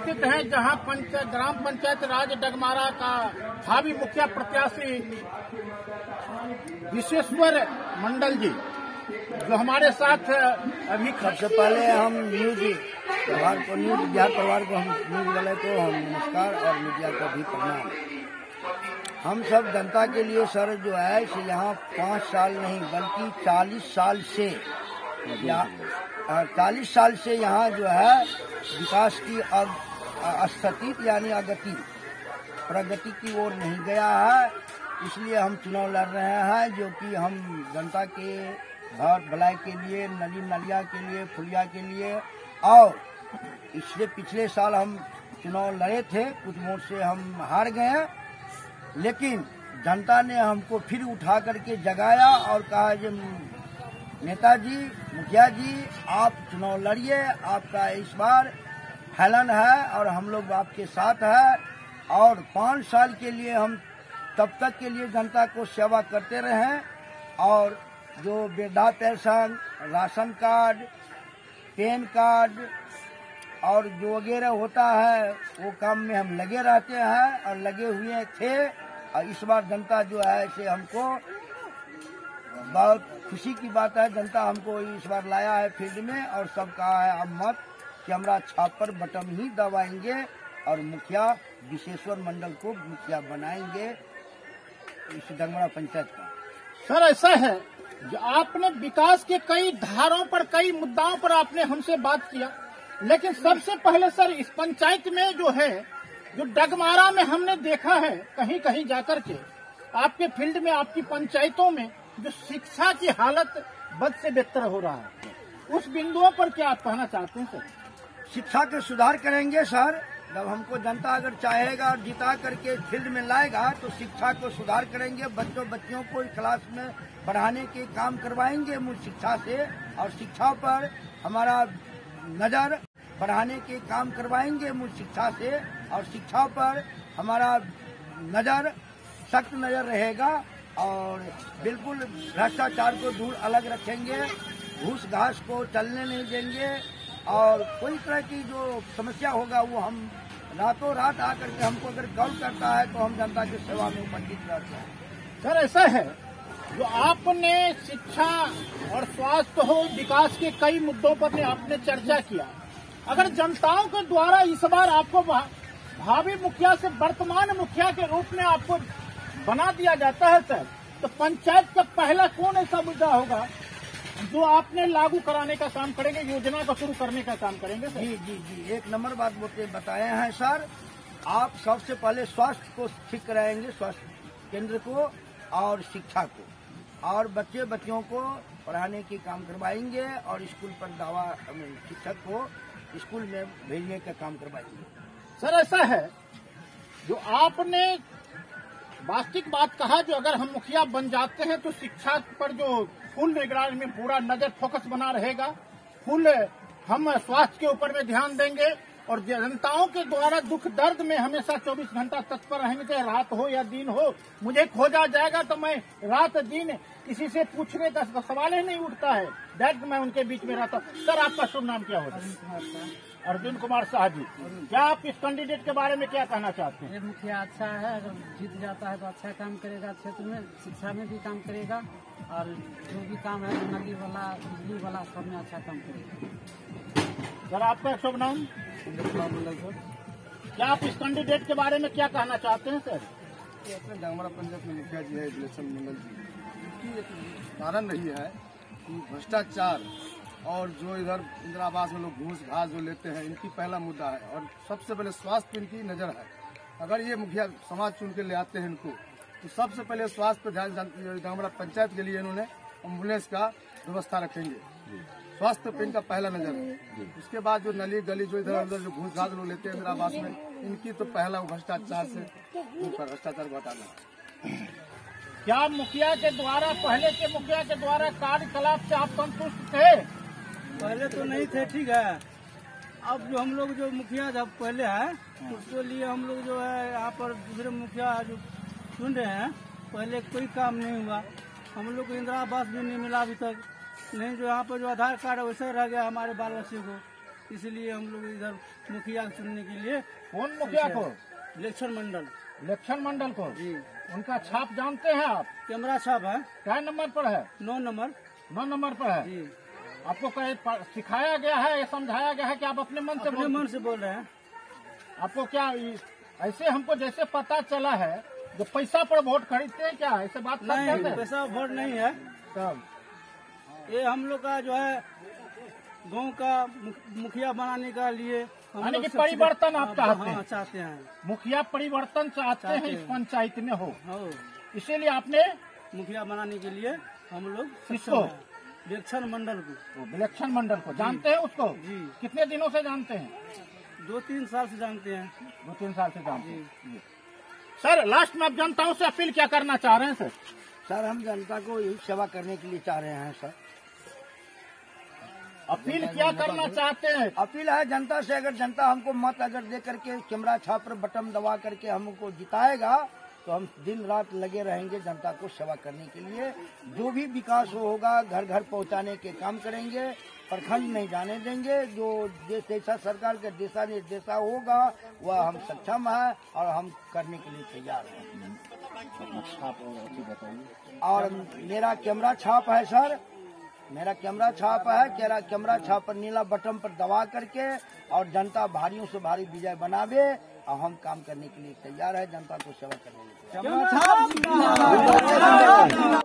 उपस्थित हैं जहां ग्राम पंचायत राज डगमारा का भावी मुखिया प्रत्याशी विश्वेश्वर मंडल जी जो हमारे साथ अभी। सबसे पहले हम न्यूज बिहार परिवार को, हम न्यूज वाले को हम नमस्कार और मीडिया को भी प्रणाम। हम सब जनता के लिए सर जो है कि यहाँ 5 साल नहीं बल्कि 40 साल से 40 साल से यहाँ जो है विकास की स्थिति यानी प्रगति की ओर नहीं गया है। इसलिए हम चुनाव लड़ रहे हैं, जो कि हम जनता के घर भलाई के लिए, नली नलिया के लिए, फुलिया के लिए। और इससे पिछले साल हम चुनाव लड़े थे, कुछ वोट से हम हार गए, लेकिन जनता ने हमको फिर उठा करके जगाया और कहा कि नेताजी, मुखिया जी, आप चुनाव लड़िए, आपका इस बार हेलन है और हम लोग आपके साथ है। और 5 साल के लिए हम तब तक के लिए जनता को सेवा करते रहें और जो वृद्धा pension, ration card, pan card और जो वगैरह होता है वो काम में हम लगे रहते हैं और लगे हुए थे। और इस बार जनता जो है इसे हमको बहुत खुशी की बात है, जनता हमको इस बार लाया है फील्ड में और सब कहा है अब मत कि हमारा छापर बटन ही दबाएंगे और मुखिया विश्वेश्वर मंडल को मुखिया बनाएंगे इस डगमारा पंचायत का। सर ऐसा है जो आपने विकास के कई धारों पर, कई मुद्दाओं पर आपने हमसे बात किया, लेकिन सबसे पहले सर इस पंचायत में जो है, जो डगमारा में हमने देखा है कहीं कहीं जाकर के आपके फील्ड में, आपकी पंचायतों में जो शिक्षा की हालत बद से बेहतर हो रहा है, उस बिंदुओं पर क्या आप कहना चाहते हैं सर? शिक्षा के सुधार करेंगे सर। जब हमको जनता अगर चाहेगा और जिता करके फील्ड में लाएगा तो शिक्षा को सुधार करेंगे, बच्चों को क्लास में पढ़ाने के काम करवाएंगे मूल शिक्षा से, और शिक्षा पर हमारा नजर बढ़ाने के काम करवाएंगे मूल शिक्षा से, और शिक्षा पर हमारा नजर सख्त नजर रहेगा और बिल्कुल भ्रष्टाचार को दूर अलग रखेंगे, घूस घास को चलने नहीं देंगे और कोई तरह की जो समस्या होगा वो हम रातों रात आकर के हमको अगर कॉल करता है तो हम जनता की सेवा में उपस्थित रहते हैं। सर ऐसा है जो आपने शिक्षा और स्वास्थ्य हो, विकास के कई मुद्दों पर आपने चर्चा किया, अगर जनताओं के द्वारा इस बार आपको भावी मुखिया से वर्तमान मुखिया के रूप में आपको बना दिया जाता है सर, तो पंचायत का पहला कौन ऐसा मुद्दा होगा जो आपने लागू कराने का काम करेंगे, योजना को शुरू करने का काम करेंगे सर? जी, 1 नंबर बात बताए हैं सर। आप सबसे पहले स्वास्थ्य को ठीक कराएंगे, स्वास्थ्य केंद्र को और शिक्षा को, और बच्चों को पढ़ाने के काम करवाएंगे और स्कूल पर शिक्षक को स्कूल में भेजने का काम करवाएंगे। सर ऐसा है जो आपने वास्तविक बात कहा, जो अगर हम मुखिया बन जाते हैं तो शिक्षा पर जो फुल निगरानी में पूरा नजर फोकस बना रहेगा, फुल हम स्वास्थ्य के ऊपर में ध्यान देंगे और जनताओं के द्वारा दुख दर्द में हमेशा 24 घंटा तत्पर रहेंगे, चाहे रात हो या दिन हो। मुझे खोजा जाएगा तो मैं रात दिन किसी से पूछने का सवाल ही नहीं उठता है, डायरेक्ट मैं उनके बीच में रहता हूँ। सर आपका शुभ नाम क्या होता है? अर्जुन कुमार शाह जी। क्या आप इस कैंडिडेट के बारे में क्या कहना चाहते हैं? ये मुखिया अच्छा है, अगर जीत जाता है तो अच्छा काम करेगा, क्षेत्र में शिक्षा में भी काम करेगा और जो भी काम है नली वाला, बिजली वाला, सब में अच्छा काम करेगा। सर आपका शुभ नाम? क्या आप इस कैंडिडेट के बारे में क्या कहना चाहते हैं सर? अपने डगमारा पंचायत में मुखिया जी है विश्वेश्वर मंडल जी, उनकी एक कारण रही है कि भ्रष्टाचार और जो इधर इंदिरा आवास में लोग घूस घास जो लेते हैं, इनकी पहला मुद्दा है और सबसे पहले स्वास्थ्य पे इनकी नजर है। अगर ये मुखिया समाज चुन के ले आते हैं इनको, तो सबसे पहले स्वास्थ्य पर ध्यान, डगमारा पंचायत के लिए इन्होंने एम्बुलेंस का व्यवस्था रखेंगे, स्वास्थ्य पे इनका पहला नजर है। उसके बाद जो नली गली जो इधर अंदर जो घूस घास लोग लेते हैं इंदिरा आवास में, इनकी तो पहला भ्रष्टाचार से ऊपर भ्रष्टाचार को हटाना। क्या मुखिया के द्वारा, पहले के मुखिया के द्वारा कार्यकलाप से आप संतुष्ट थे? पहले तो नहीं थे, ठीक है। अब जो हम लोग जो मुखिया जब पहले है, उसके लिए हम लोग जो है यहाँ पर दूसरे मुखिया जो चुन रहे हैं, पहले कोई काम नहीं हुआ, हम लोग को इंदिरा आवास भी नहीं मिला अभी तक, नहीं जो यहाँ पर जो आधार कार्ड है वैसे रह गया हमारे बाल बच्चे को, इसलिए हम लोग इधर मुखिया चुनने के लिए कौन मुखिया को? इलेक्शन मंडल इलेक्शन मंडल को। जी। उनका छाप जानते हैं आप? कैमरा छाप है, क्या नंबर पर है? 9 नंबर 9 नंबर पर है। जी। आपको सिखाया गया है, ये समझाया गया है कि आप अपने मन से अपने मन से बोल रहे हैं। आपको क्या ऐसे हमको जैसे पता चला है जो पैसा पर वोट खरीदते हैं, क्या ऐसे बात नहीं, करते हैं? पैसा वोट नहीं है। तब ये हम लोग का जो है गांव का मुखिया बनाने का लिए हम यानी लोग कि सबसे- परिवर्तन आप चाहते हैं? हाँ, चाहते हैं। मुखिया परिवर्तन चाहते हैं इस हैं। पंचायत में हो, हाँ, इसीलिए आपने मुखिया बनाने के लिए हम लोग किसको? इलेक्शन मंडल को। इलेक्शन मंडल को जानते हैं उसको? जी। कितने दिनों से जानते हैं? 2-3 साल से जानते हैं। 2-3 साल से जानते हैं। सर लास्ट में आप जनताओं से अपील क्या करना चाह रहे हैं सर? सर हम जनता को यही सेवा करने के लिए चाह रहे हैं सर। अपील क्या करना चाहते हैं? अपील है जनता से, अगर जनता हमको मत अगर दे करके कैमरा छाप पर बटन दबा करके हमको जिताएगा तो हम दिन रात लगे रहेंगे जनता को सेवा करने के लिए। जो भी विकास होगा घर घर पहुंचाने के काम करेंगे, प्रखंड नहीं जाने देंगे। जो जैसा सरकार का दिशा निर्देशा होगा वह हम सक्षम है और हम करने के लिए तैयार हैं। और मेरा कैमरा छाप है सर, मेरा कैमरा छाप है। कैमरा छाप पर नीला बटन पर दबा करके और जनता भारियों से भारी विजय बनावे और हम काम करने के लिए तैयार है, जनता को सेवा करने के लिए।